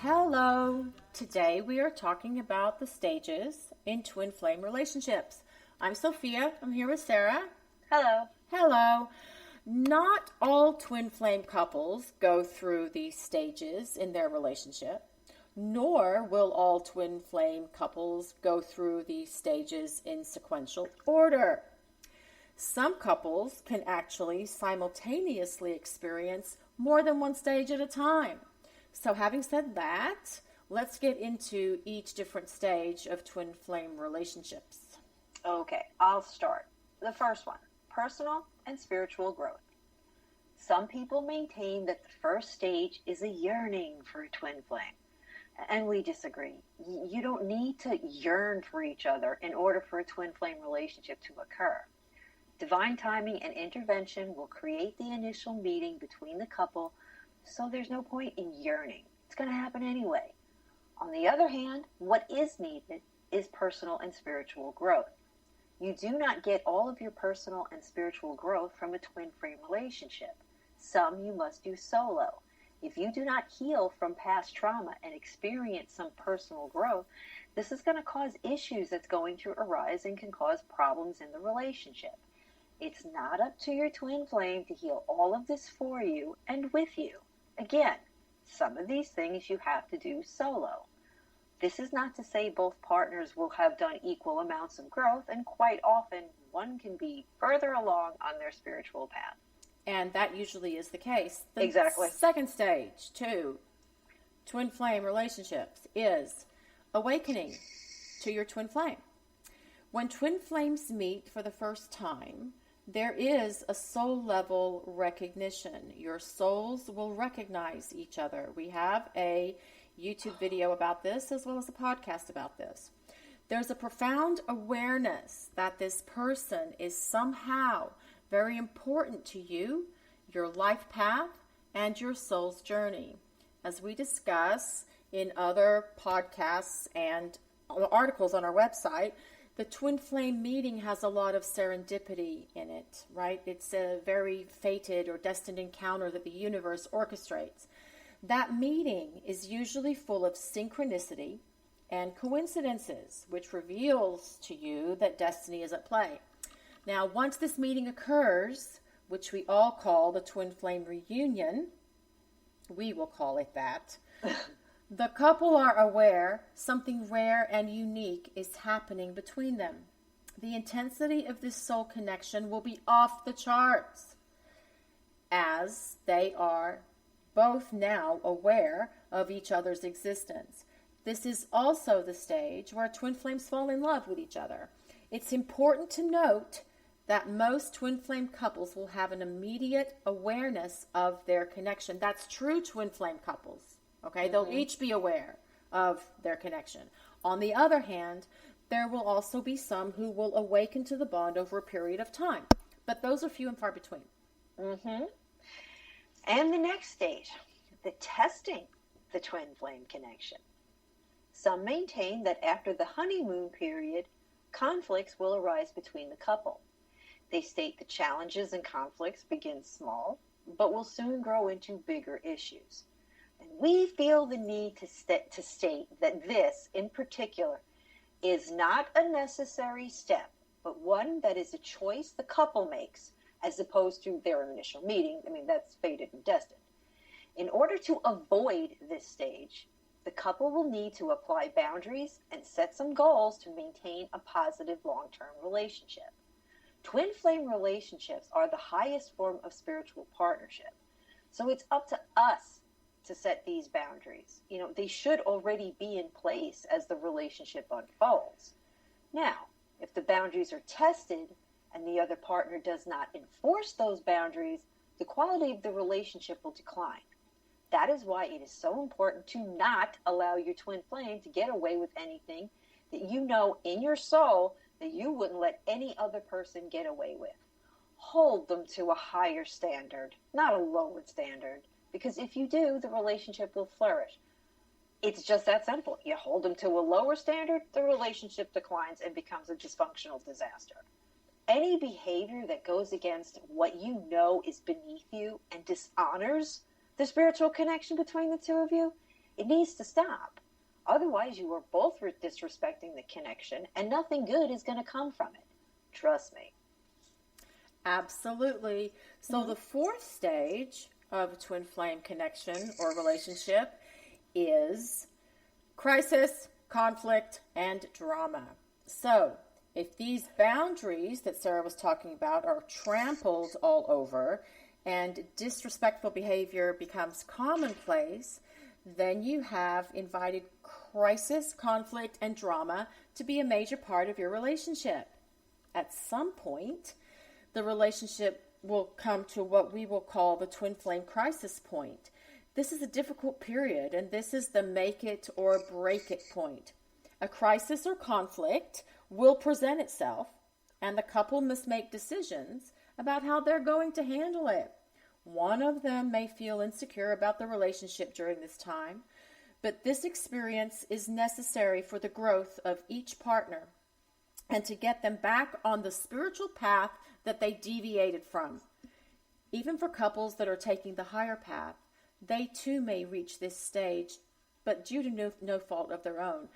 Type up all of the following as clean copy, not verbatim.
Hello! Today we are talking about the stages in twin flame relationships. I'm Sophia. I'm here with Sarah. Hello. Hello. Not all twin flame couples go through these stages in their relationship, nor will all twin flame couples go through these stages in sequential order. Some couples can actually simultaneously experience more than one stage at a time. So having said that, let's get into each different stage of twin flame relationships. Okay, I'll start. The first one, personal and spiritual growth. Some people maintain that the first stage is a yearning for a twin flame, and we disagree. You don't need to yearn for each other in order for a twin flame relationship to occur. Divine timing and intervention will create the initial meeting between the couple, so there's no point in yearning. It's going to happen anyway. On the other hand, what is needed is personal and spiritual growth. You do not get all of your personal and spiritual growth from a twin flame relationship. Some you must do solo. If you do not heal from past trauma and experience some personal growth, this is going to cause issues that's going to arise and can cause problems in the relationship. It's not up to your twin flame to heal all of this for you and with you. Again, some of these things you have to do solo. This is not to say both partners will have done equal amounts of growth, and quite often one can be further along on their spiritual path. And that usually is the case. The Exactly. Second stage, to twin flame relationships, is awakening to your twin flame. When twin flames meet for the first time, there is a soul level recognition. Your souls will recognize each other. We have a YouTube video about this as well as a podcast about this. There's a profound awareness that this person is somehow very important to you, your life path, and your soul's journey. As we discuss in other podcasts and articles on our website, the twin flame meeting has a lot of serendipity in it, right? It's a very fated or destined encounter that the universe orchestrates. That meeting is usually full of synchronicity and coincidences, which reveals to you that destiny is at play. Now, once this meeting occurs, which we all call the twin flame reunion, we will call it that, the couple are aware something rare and unique is happening between them. The intensity of this soul connection will be off the charts, as they are both now aware of each other's existence. This is also the stage where twin flames fall in love with each other. It's important to note that most twin flame couples will have an immediate awareness of their connection. That's true twin flame couples. Okay, they'll each be aware of their connection. On the other hand, there will also be some who will awaken to the bond over a period of time. But those are few and far between. And the next stage, the testing the twin flame connection. Some maintain that after the honeymoon period, conflicts will arise between the couple. They state the challenges and conflicts begin small, but will soon grow into bigger issues. And we feel the need to state that this, in particular, is not a necessary step, but one that is a choice the couple makes, as opposed to their initial meeting. I mean, that's fated and destined. In order to avoid this stage, the couple will need to apply boundaries and set some goals to maintain a positive long-term relationship. Twin flame relationships are the highest form of spiritual partnership. So it's up to us to set these boundaries. You know, they should already be in place as the relationship unfolds. Now, if the boundaries are tested and the other partner does not enforce those boundaries, the quality of the relationship will decline. That is why it is so important to not allow your twin flame to get away with anything that you know in your soul that you wouldn't let any other person get away with. Hold them to a higher standard, not a lower standard. Because if you do, the relationship will flourish. It's just that simple. You hold them to a lower standard, the relationship declines and becomes a dysfunctional disaster. Any behavior that goes against what you know is beneath you and dishonors the spiritual connection between the two of you It needs to stop. Otherwise, you are both disrespecting the connection and nothing good is going to come from it. Trust me. Absolutely. So the fourth stage of a twin flame connection or relationship is crisis, conflict, and drama. So if these boundaries that Sarah was talking about are trampled all over and disrespectful behavior becomes commonplace, then you have invited crisis, conflict, and drama to be a major part of your relationship. At some point, the relationship will come to what we will call the twin flame crisis point. This is a difficult period, and this is the make it or break it point. A crisis or conflict will present itself, and the couple must make decisions about how they're going to handle it. One of them may feel insecure about the relationship during this time, but this experience is necessary for the growth of each partner and to get them back on the spiritual path that they deviated from. Even for couples that are taking the higher path, they too may reach this stage, but due to no fault of their own.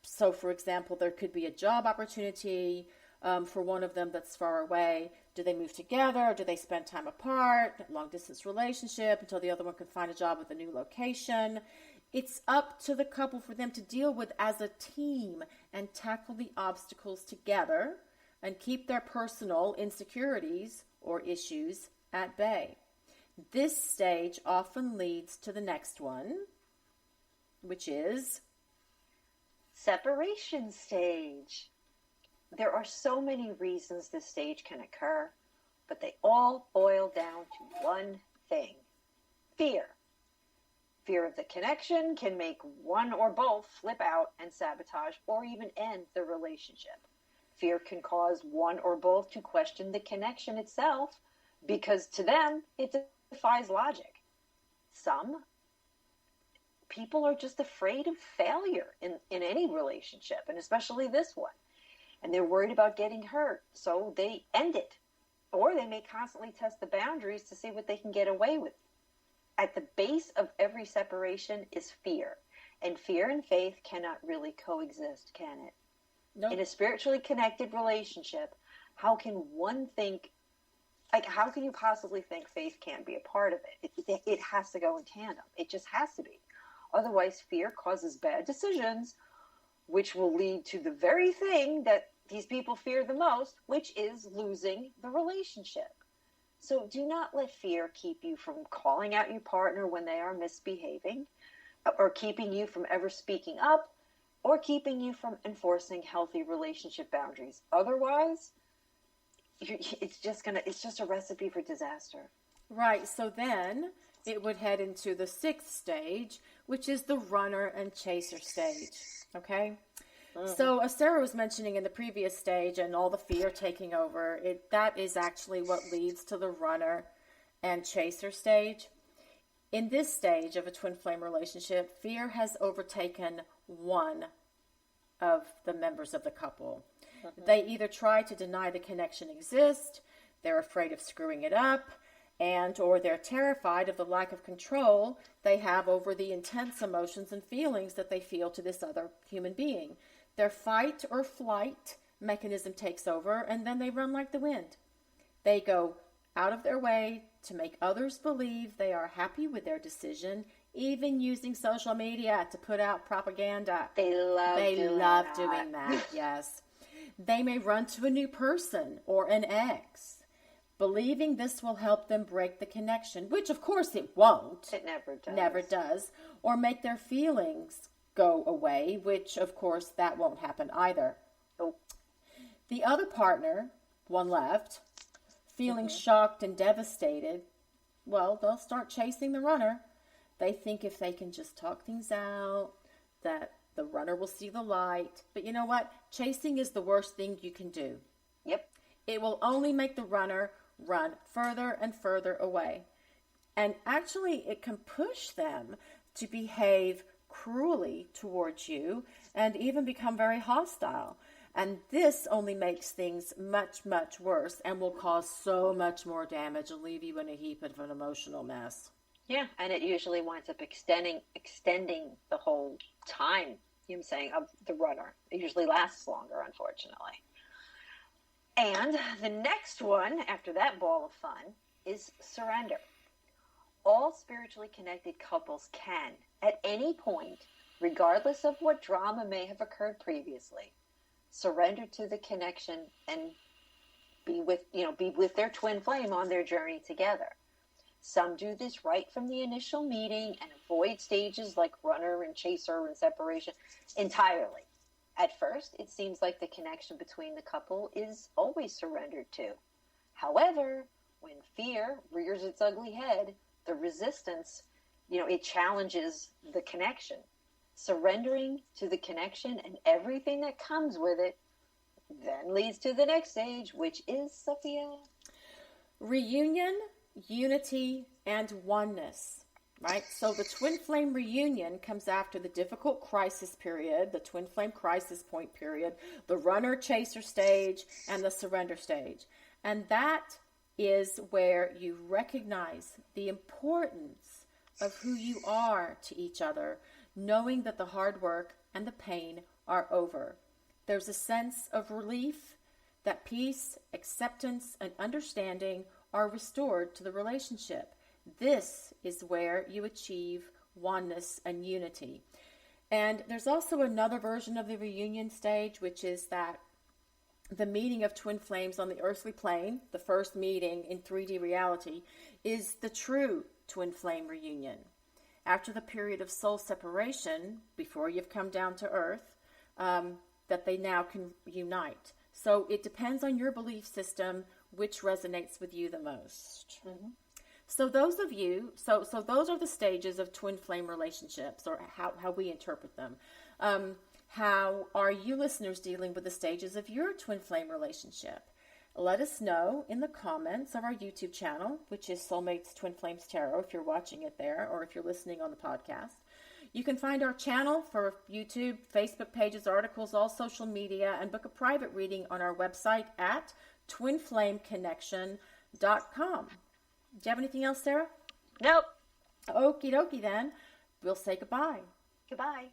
So, for example, there could be a job opportunity for one of them that's far away. Do they move together? Do they spend time apart? Long distance relationship until the other one can find a job with a new location. It's up to the couple for them to deal with as a team and tackle the obstacles together and keep their personal insecurities or issues at bay. This stage often leads to the next one, which is separation stage. There are so many reasons this stage can occur, but they all boil down to one thing: fear. Fear of the connection can make one or both flip out and sabotage or even end the relationship. Fear can cause one or both to question the connection itself because to them it defies logic. Some people are just afraid of failure in any relationship, and especially this one. And they're worried about getting hurt, so they end it. Or they may constantly test the boundaries to see what they can get away with. At the base of every separation is fear. And fear and faith cannot really coexist, can it? Nope. In a spiritually connected relationship, how can one think, how can you possibly think faith can't be a part of it? It has to go in tandem. It just has to be. Otherwise, fear causes bad decisions, which will lead to the very thing that these people fear the most, which is losing the relationship. So do not let fear keep you from calling out your partner when they are misbehaving, or keeping you from ever speaking up, or keeping you from enforcing healthy relationship boundaries. Otherwise, it's just a recipe for disaster. Right. So then it would head into the sixth stage, which is the runner and chaser stage. Okay. Mm-hmm. So as Sarah was mentioning in the previous stage and all the fear taking over, that is actually what leads to the runner and chaser stage. In this stage of a twin flame relationship, fear has overtaken one of the members of the couple. Mm-hmm. They either try to deny the connection exists, they're afraid of screwing it up, or they're terrified of the lack of control they have over the intense emotions and feelings that they feel to this other human being. Their fight or flight mechanism takes over, and then they run like the wind. They go out of their way to make others believe they are happy with their decision, even using social media to put out propaganda. They love doing that, yes. They may run to a new person or an ex, believing this will help them break the connection, which of course it won't. It never does. Never does. Or make their feelings go away, which of course that won't happen either. Nope. The other partner, one left, feeling shocked and devastated, well, they'll start chasing the runner. They think if they can just talk things out, that the runner will see the light. But you know what? Chasing is the worst thing you can do. Yep. It will only make the runner run further and further away. And actually, it can push them to behave cruelly towards you and even become very hostile. And this only makes things much, much worse and will cause so much more damage and leave you in a heap of an emotional mess. Yeah, and it usually winds up extending the whole time, you know what I'm saying, of the runner. It usually lasts longer, unfortunately. And the next one, after that ball of fun, is surrender. All spiritually connected couples can, at any point, regardless of what drama may have occurred previously, surrender to the connection and be with their twin flame on their journey together. Some do this right from the initial meeting and avoid stages like runner and chaser and separation entirely. At first, it seems like the connection between the couple is always surrendered to. However, when fear rears its ugly head, the resistance, it challenges the connection. Surrendering to the connection and everything that comes with it then leads to the next stage, which is, Sophia? Reunion, unity, and oneness, right? So the twin flame reunion comes after the difficult crisis period, the twin flame crisis point period, the runner chaser stage, and the surrender stage. And that is where you recognize the importance of who you are to each other, knowing that the hard work and the pain are over. There's a sense of relief that peace, acceptance, and understanding are restored to the relationship. This is where you achieve oneness and unity. And there's also another version of the reunion stage, which is that the meeting of twin flames on the earthly plane, the first meeting in 3D reality, is the true twin flame reunion. After the period of soul separation, before you've come down to earth, that they now can unite. So it depends on your belief system which resonates with you the most. Mm-hmm. So those of you, so those are the stages of twin flame relationships, or how we interpret them. How are you listeners dealing with the stages of your twin flame relationship? Let us know in the comments of our YouTube channel, which is Soulmates Twinflames Tarot, if you're watching it there, or if you're listening on the podcast. You can find our channel for YouTube, Facebook pages, articles, all social media, and book a private reading on our website at twinflameconnection.com. Do you have anything else, Sarah? Nope. Okie dokie then. We'll say goodbye. Goodbye.